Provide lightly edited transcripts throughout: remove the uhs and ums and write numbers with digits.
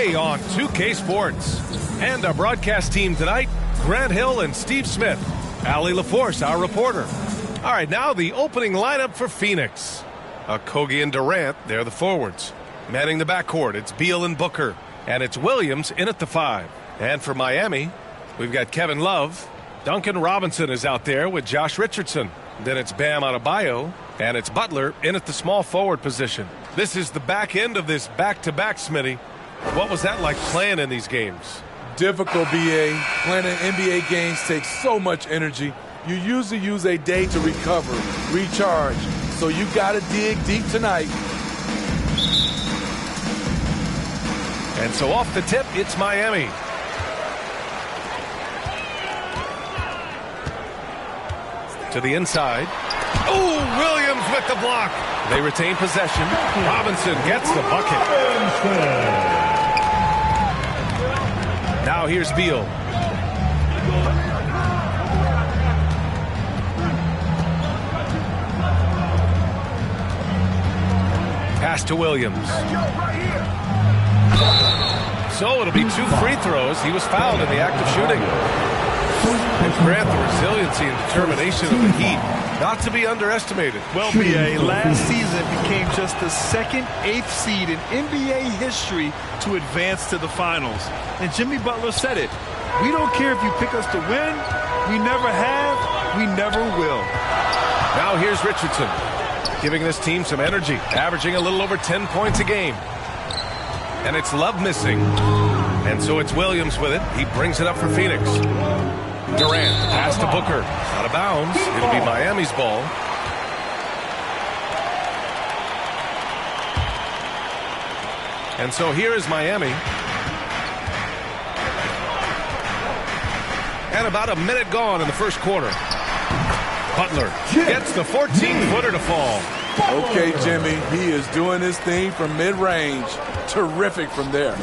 today on 2K Sports. And our broadcast team tonight, Grant Hill and Steve Smith. Allie LaForce, our reporter. All right, now the opening lineup for Phoenix. Okogie and Durant, they're the forwards. Manning the backcourt, it's Beal and Booker. And it's Williams in at the 5. And for Miami, we've got Kevin Love. Duncan Robinson is out there with Josh Richardson. Then it's Bam Adebayo. And it's Butler in at the small forward position. This is the back end of this back-to-back, Smitty. What was that like playing in these games? Difficult, BA. Playing in NBA games takes so much energy. You usually use a day to recover, recharge. So you got to dig deep tonight. And so off the tip, it's Miami. To the inside. Oh, Williams with the block. They retain possession. Robinson gets the bucket. Now here's Beal. Pass to Williams. So it'll be 2 free throws. He was fouled in the act of shooting. And Grant, the resiliency and determination of the Heat, not to be underestimated. Well, BA, last season became just the second 8th seed in NBA history to advance to the finals. And Jimmy Butler said it. We don't care if you pick us to win. We never have. We never will. Now here's Richardson, giving this team some energy, averaging a little over 10 points a game. And it's Love missing. And so it's Williams with it. He brings it up for Phoenix. Durant, pass to Booker. Out of bounds. It'll be Miami's ball. And so here is Miami. And about a minute gone in the first quarter. Butler gets the 14-footer to fall. Okay, Jimmy, he is doing his thing from mid-range. Terrific from there.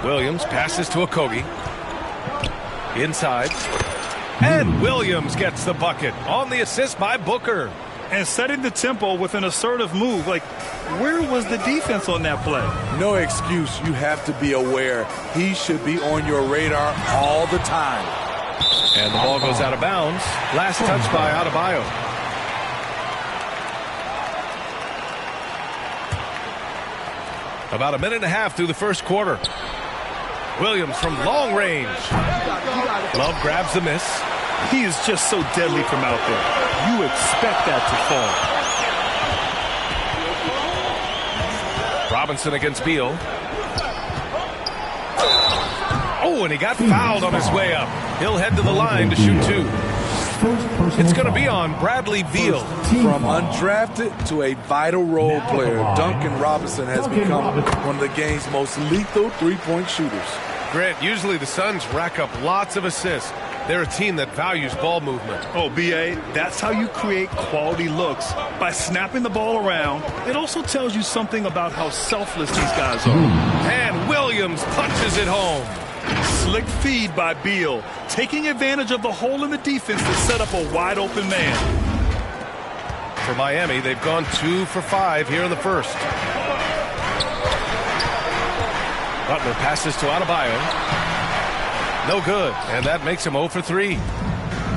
Williams passes to Okogie. Inside. And Williams gets the bucket on the assist by Booker. And setting the tempo with an assertive move. Like, where was the defense on that play? No excuse. You have to be aware. He should be on your radar all the time. And the ball goes out of bounds. Last touch by Adebayo. About a minute and a half through the first quarter. Williams from long range. Love grabs the miss. He is just so deadly from out there. You expect that to fall. Robinson against Beal. Oh, and he got fouled on his way up. He'll head to the line to shoot 2. It's going to be on Bradley Beal. From undrafted to a vital role player, Duncan Robinson has become one of the game's most lethal three-point shooters. Grant, usually the Suns rack up lots of assists. They're a team that values ball movement. Oh, B.A., that's how you create quality looks. By snapping the ball around, it also tells you something about how selfless these guys are. And Williams punches it home. Slick feed by Beal, taking advantage of the hole in the defense to set up a wide-open man. For Miami, they've gone 2 for 5 here in the first. Butler passes to Adebayo. No good, and that makes him 0 for 3.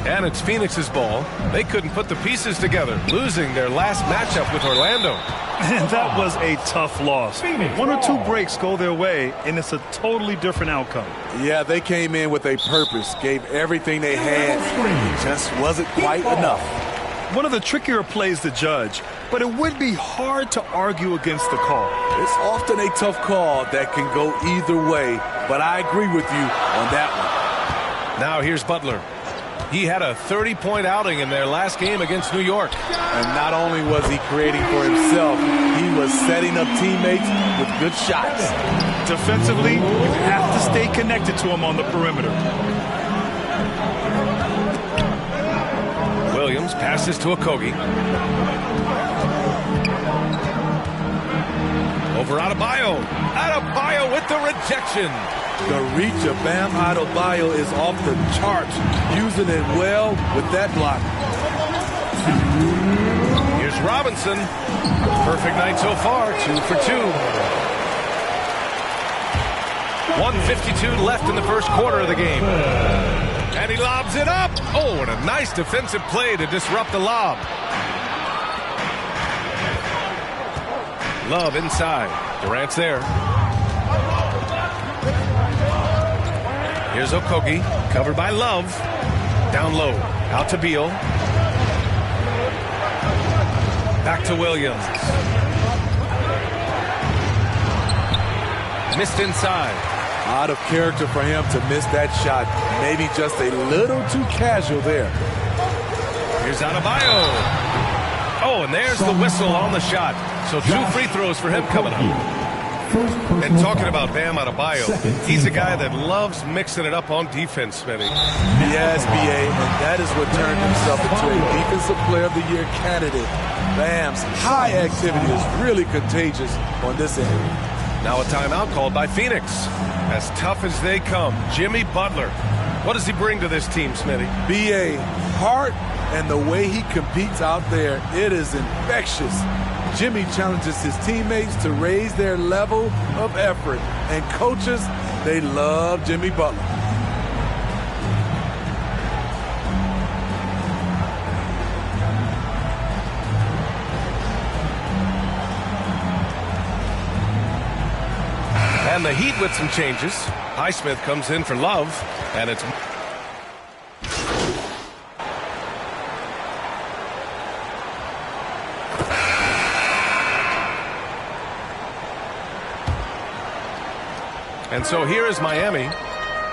And it's Phoenix's ball. They couldn't put the pieces together, losing their last matchup with Orlando. And that was a tough loss. 1 or 2 breaks go their way, and it's a totally different outcome. Yeah, they came in with a purpose, gave everything they had. It just wasn't quite enough. One of the trickier plays to judge, but it would be hard to argue against the call. It's often a tough call that can go either way, but I agree with you on that one. Now here's Butler. He had a 30-point outing in their last game against New York. And not only was he creating for himself, he was setting up teammates with good shots. Defensively, you have to stay connected to him on the perimeter. Williams passes to Okogie. Over Adebayo. Adebayo with the rejection. The reach of Bam Adebayo is off the charts, using it well with that block. Here's Robinson. Perfect night so far, 2 for 2. 1:52 left in the first quarter of the game. And he lobs it up. Oh, and a nice defensive play to disrupt the lob. Love inside. Durant's there. Here's Okogie, covered by Love. Down low, out to Beal. Back to Williams. Missed inside. Out of character for him to miss that shot. Maybe just a little too casual there. Here's Adebayo. Oh, and there's the whistle on the shot. So 2 free throws for him coming up. And talking about Bam Adebayo, he's a guy that loves mixing it up on defense, Smitty. Yes, B.A., and that is what turned himself into a Defensive Player of the Year candidate. Bam's high activity is really contagious on this end. Now a timeout called by Phoenix. As tough as they come, Jimmy Butler. What does he bring to this team, Smitty? B.A., heart and the way he competes out there, it is infectious. Jimmy challenges his teammates to raise their level of effort. And coaches, they love Jimmy Butler. And the Heat with some changes. Highsmith comes in for Love, and it's... And so here is Miami.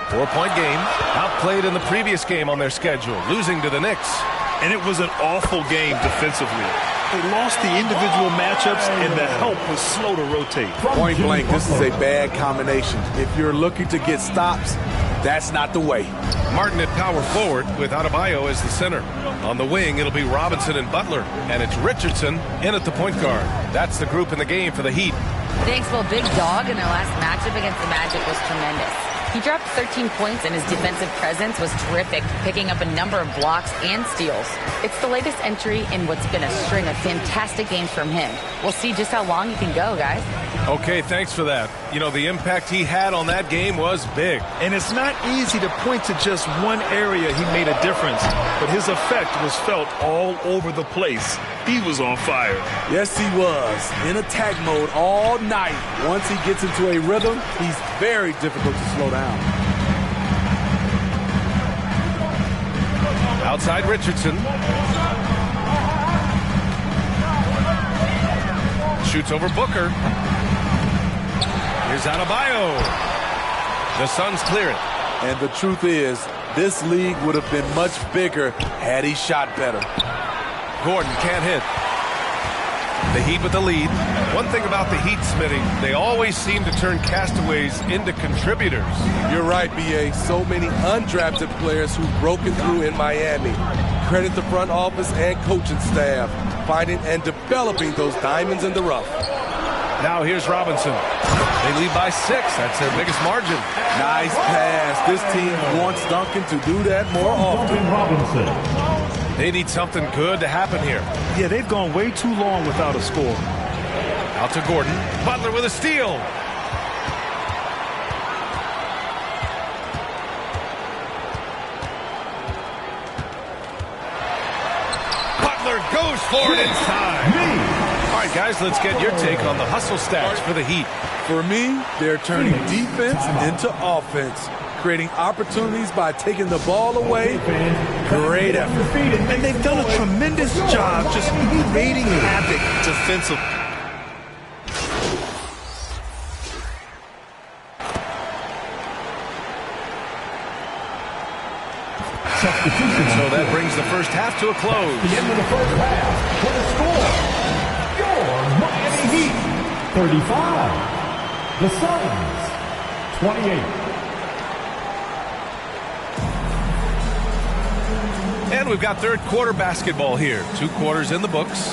4-point game. Outplayed in the previous game on their schedule, losing to the Knicks. And it was an awful game defensively. They lost the individual matchups, and the help was slow to rotate. Point blank, this is a bad combination. If you're looking to get stops, that's not the way. Martin at power forward with Adebayo as the center. On the wing, it'll be Robinson and Butler. And it's Richardson in at the point guard. That's the group in the game for the Heat. Thanks, well, Big Dog in their last matchup against the Magic was tremendous. He dropped 13 points, and his defensive presence was terrific, picking up a number of blocks and steals. It's the latest entry in what's been a string of fantastic games from him. We'll see just how long he can go, guys. Okay, thanks for that. You know, the impact he had on that game was big. And it's not easy to point to just one area he made a difference, but his effect was felt all over the place. He was on fire. Yes, he was. In attack mode all night. Once he gets into a rhythm, he's very difficult to slow down. Outside Richardson. Shoots over Booker. Here's Adebayo. The Suns clear it. And the truth is, this league would have been much bigger had he shot better. Gordon can't hit. The Heat with the lead. One thing about the Heat, Smitty, they always seem to turn castaways into contributors. You're right, B.A. So many undrafted players who've broken through in Miami. Credit the front office and coaching staff, finding and developing those diamonds in the rough. Now here's Robinson. They lead by 6. That's their biggest margin. Nice pass. This team wants Duncan to do that more often. Robinson. They need something good to happen here. Yeah, they've gone way too long without a score. Out to Gordon. Butler with a steal. Butler goes for it inside. All right, guys, let's get your take on the hustle stats for the Heat. For me, they're turning defense into offense, creating opportunities by taking the ball away. Great effort. And they've done a tremendous job just creating havoc defensively. So that brings the first half to a close. The end of the first half. For the score, your Miami Heat 35. The Suns 28. And we've got third quarter basketball here. 2 quarters in the books.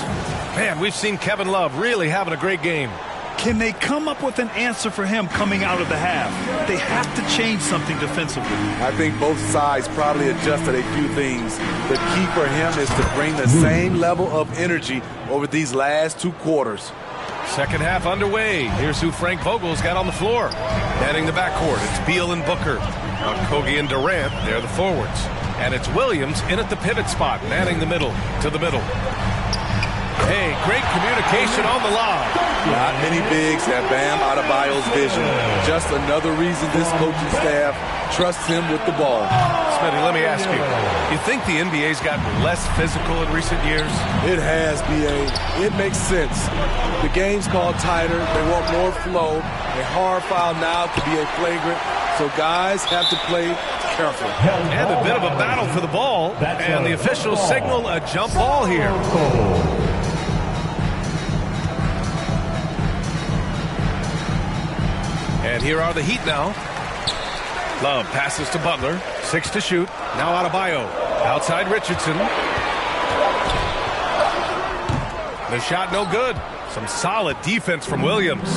Man, we've seen Kevin Love really having a great game. Can they come up with an answer for him coming out of the half? They have to change something defensively. I think both sides probably adjusted a few things. The key for him is to bring the same level of energy over these last 2 quarters. Second half underway. Here's who Frank Vogel's got on the floor. Manning the backcourt, it's Beal and Booker. Kogi and Durant, they're the forwards. And it's Williams in at the pivot spot, manning the middle to the middle. Hey, great communication on the lob. Not many bigs have Bam Adebayo's vision. Just another reason this coaching staff trusts him with the ball. Smitty, let me ask you, you think the NBA's gotten less physical in recent years? It has, B.A. It makes sense. The game's called tighter. They want more flow. A hard foul now could be a flagrant, so guys have to play careful. And a bit of a battle for the ball, and the officials signal a jump ball here. And here are the Heat now. Love passes to Butler. 6 to shoot. Now Adebayo. Outside Richardson. The shot no good. Some solid defense from Williams.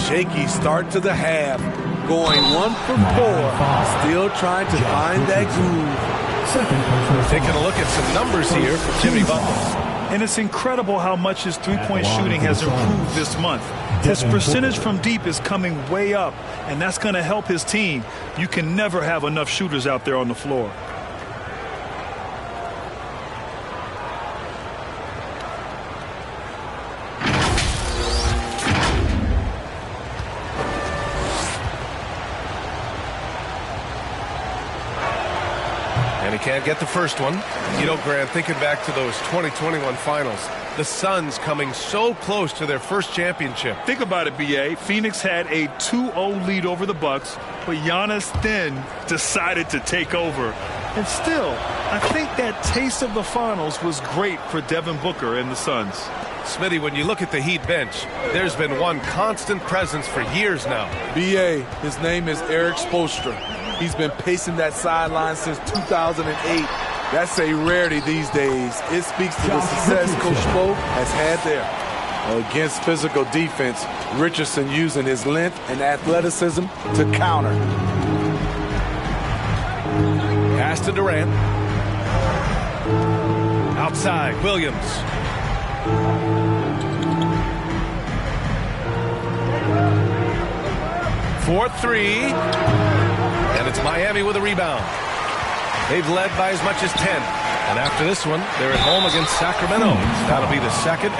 Shaky start to the half. Going 1 for 4. Still trying to find that groove. Taking a look at some numbers here for Jimmy Butler. And it's incredible how much his three-point shooting has improved this month. His percentage from deep is coming way up, and that's going to help his team. You can never have enough shooters out there on the floor. And he can't get the first one. You know, Grant, thinking back to those 2021 finals, the Suns coming so close to their first championship. Think about it, B.A. Phoenix had a 2-0 lead over the Bucks, but Giannis then decided to take over. And still, I think that taste of the finals was great for Devin Booker and the Suns. Smitty, when you look at the Heat bench, there's been one constant presence for years now. B.A., his name is Eric Spoelstra. He's been pacing that sideline since 2008. That's a rarity these days. It speaks to the success Coach Spo has had there. Against physical defense, Richardson using his length and athleticism to counter. Pass to Durant. Outside, Williams. For 3. And it's Miami with a rebound. They've led by as much as 10. And after this one, they're at home against Sacramento. That'll be the second.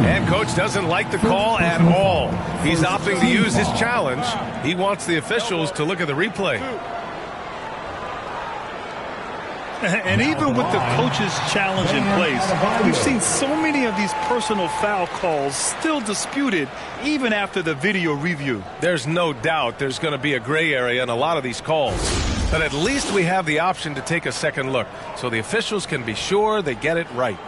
And Coach doesn't like the call at all. He's opting to use his challenge. He wants the officials to look at the replay. And even with the coach's challenge in place, we've seen so many of these personal foul calls still disputed even after the video review. There's no doubt there's going to be a gray area in a lot of these calls. But at least we have the option to take a second look so the officials can be sure they get it right.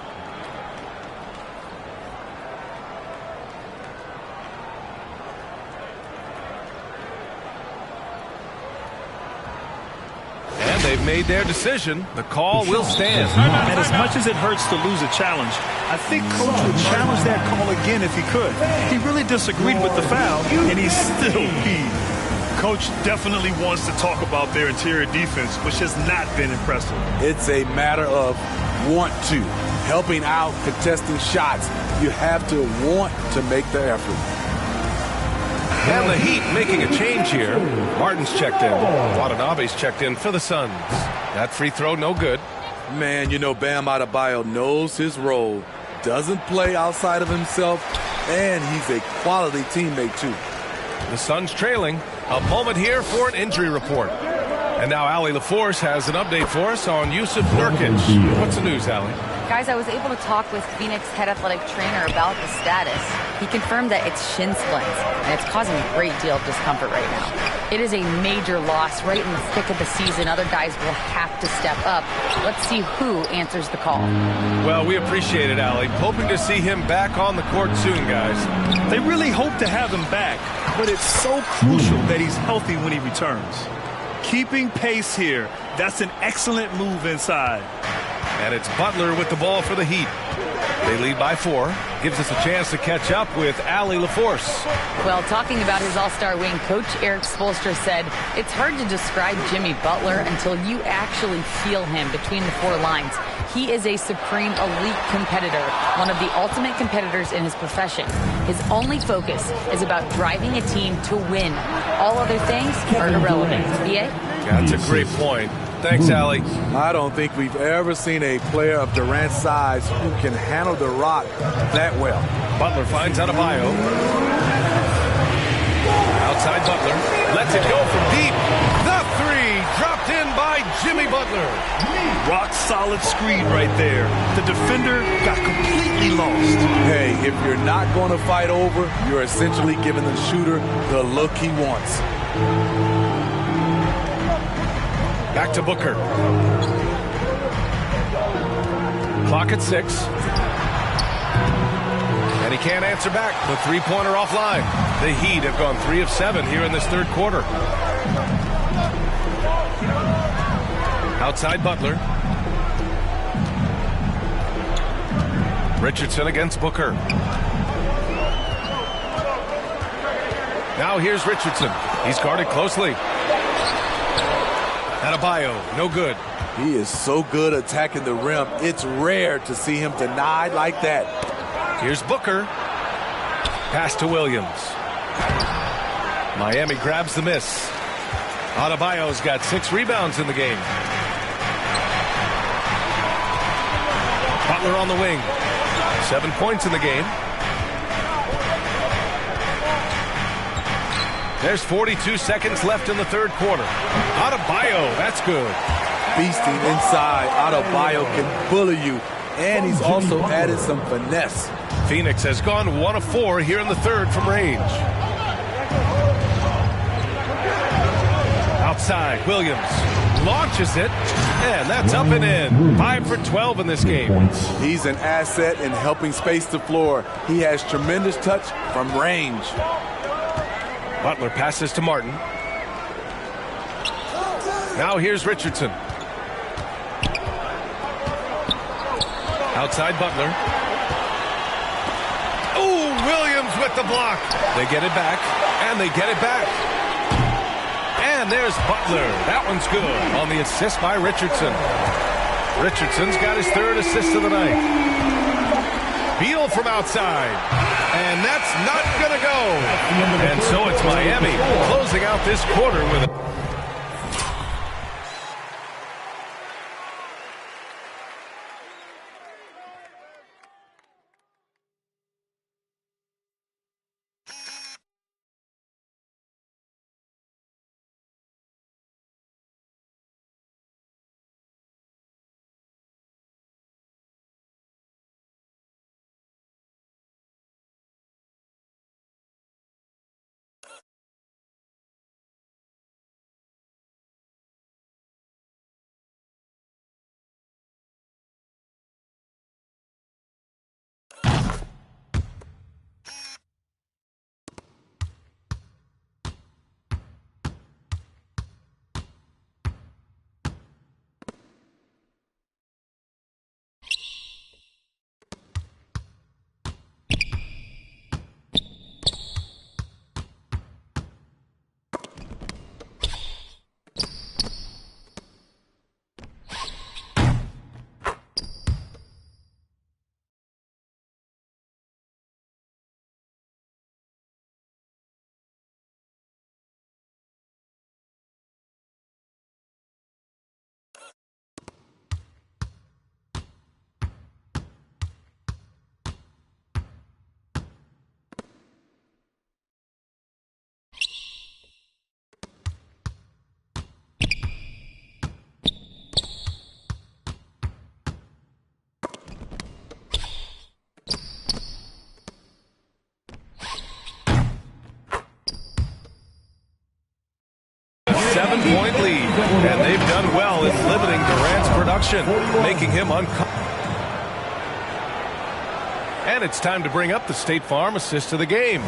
They've made their decision. The call will stand. And as much as it hurts to lose a challenge, I think Coach would challenge that call again if he could. He really disagreed with the foul, and he's still peeved. Coach definitely wants to talk about their interior defense, which has not been impressive. It's a matter of want to. Helping out, contesting shots. You have to want to make the effort. And the Heat making a change here. Martin's checked in. Watanabe's checked in for the Suns. That free throw no good. Man, you know Bam Adebayo knows his role. Doesn't play outside of himself. And he's a quality teammate, too. The Suns trailing. A moment here for an injury report. And now Allie LaForce has an update for us on Jusuf Nurkic. What's the news, Allie? Guys, I was able to talk with Phoenix head athletic trainer about the status. He confirmed that it's shin splints, and it's causing a great deal of discomfort right now. It is a major loss right in the thick of the season. Other guys will have to step up. Let's see who answers the call. Well, we appreciate it, Allie. Hoping to see him back on the court soon, guys. They really hope to have him back, but it's so crucial that he's healthy when he returns. Keeping pace here. That's an excellent move inside. And it's Butler with the ball for the Heat. They lead by 4. Gives us a chance to catch up with Allie LaForce. Well, talking about his all-star wing, Coach Eric Spoelstra said, it's hard to describe Jimmy Butler until you actually feel him between the 4 lines. He is a supreme elite competitor, one of the ultimate competitors in his profession. His only focus is about driving a team to win. All other things are irrelevant. B.A.? That's a great point. Thanks, Allie. I don't think we've ever seen a player of Durant's size who can handle the rock that well. Butler finds Adebayo. Outside Butler. Lets it go from deep. The three dropped in by Jimmy Butler. Rock solid screen right there. The defender got completely lost. Hey, if you're not going to fight over, you're essentially giving the shooter the look he wants. Back to Booker. Clock at 6. And he can't answer back. The three-pointer offline. The Heat have gone 3 of 7 here in this third quarter. Outside Butler. Richardson against Booker. Now here's Richardson. He's guarded closely. Adebayo, no good. He is so good attacking the rim. It's rare to see him denied like that. Here's Booker. Pass to Williams. Miami grabs the miss. Adebayo's got 6 rebounds in the game. Butler on the wing. 7 points in the game. There's 42 seconds left in the third quarter. Adebayo, that's good. Beasting inside. Adebayo can bully you. And he's also added some finesse. Phoenix has gone 1 of 4 here in the third from range. Outside, Williams launches it, and that's up and in. 5 for 12 in this game. He's an asset in helping space the floor. He has tremendous touch from range. Butler passes to Martin. Now here's Richardson. Outside Butler. Ooh, Williams with the block. They get it back, and they get it back. And there's Butler. That one's good on the assist by Richardson. Richardson's got his 3rd assist of the night. Beal from outside. And that's not going to go. And so it's Miami closing out this quarter with a... Seven-point lead, and they've done well in limiting Durant's production, making him uncomfortable. And it's time to bring up the State Farm assist of the game.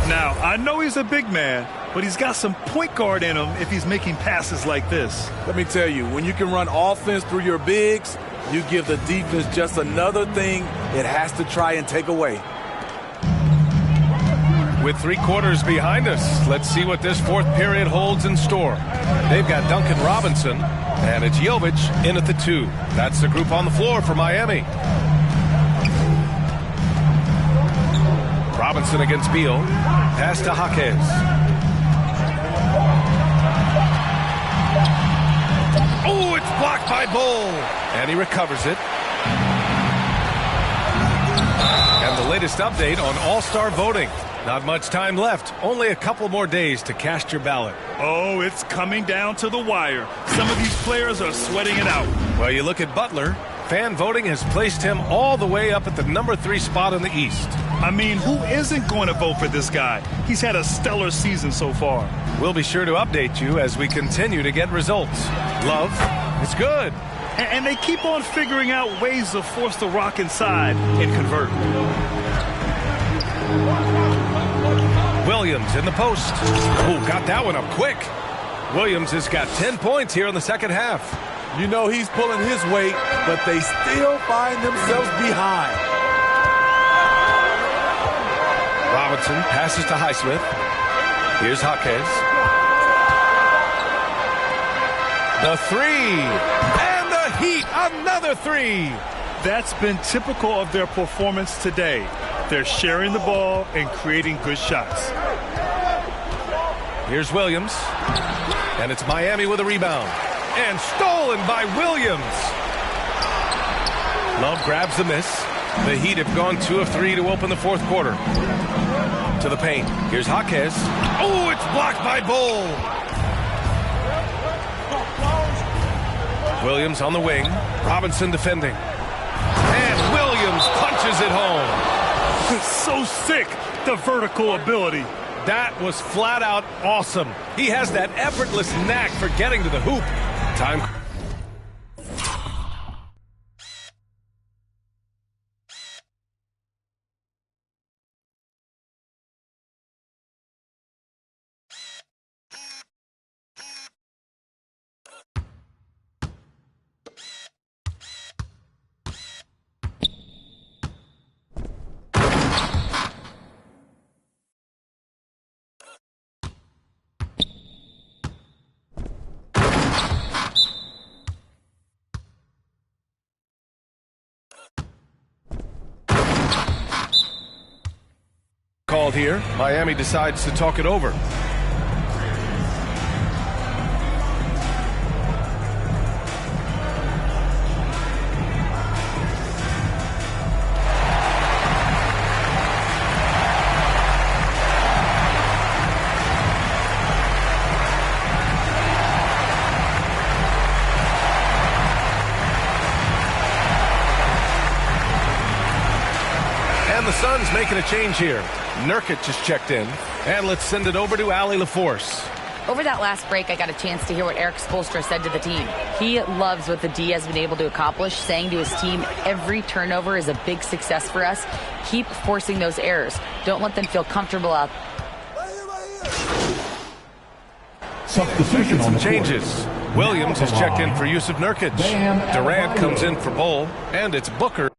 Now, I know he's a big man, but he's got some point guard in him if he's making passes like this. Let me tell you, when you can run offense through your bigs, you give the defense just another thing it has to try and take away. With 3 quarters behind us, let's see what this fourth period holds in store. They've got Duncan Robinson. And it's Jovic in at the 2. That's the group on the floor for Miami. Robinson against Beal. Pass to Jaquez. Oh, it's blocked by Bull. And he recovers it. And the latest update on All-Star voting. Not much time left. Only a couple more days to cast your ballot. Oh, it's coming down to the wire. Some of these players are sweating it out. Well, you look at Butler. Fan voting has placed him all the way up at the number 3 spot in the East. I mean, who isn't going to vote for this guy? He's had a stellar season so far. We'll be sure to update you as we continue to get results. Love, it's good. And they keep on figuring out ways to force the rock inside and convert. Williams in the post. Oh, got that one up quick. Williams has got 10 points here in the second half. You know he's pulling his weight, but they still find themselves behind. Robinson passes to Highsmith. Here's Jaquez. The 3. And the Heat, another 3. That's been typical of their performance today. They're sharing the ball and creating good shots. Here's Williams. And it's Miami with a rebound. And stolen by Williams. Love grabs the miss. The Heat have gone 2 of 3 to open the fourth quarter. To the paint. Here's Jaquez. Oh, it's blocked by Bull. Williams on the wing. Robinson defending. And Williams punches it home. So sick, the vertical ability. That was flat out awesome. He has that effortless knack for getting to the hoop. Time. Called here. Miami decides to talk it over. And the Suns making a change here. Nurkic just checked in. And let's send it over to Allie LaForce. Over that last break, I got a chance to hear what Eric Spoelstra said to the team. He loves what the D has been able to accomplish, saying to his team, every turnover is a big success for us. Keep forcing those errors. Don't let them feel comfortable out. Substitution on the changes. Williams has checked in for Yusuf Nurkic. Durant comes in for Bull. And it's Booker.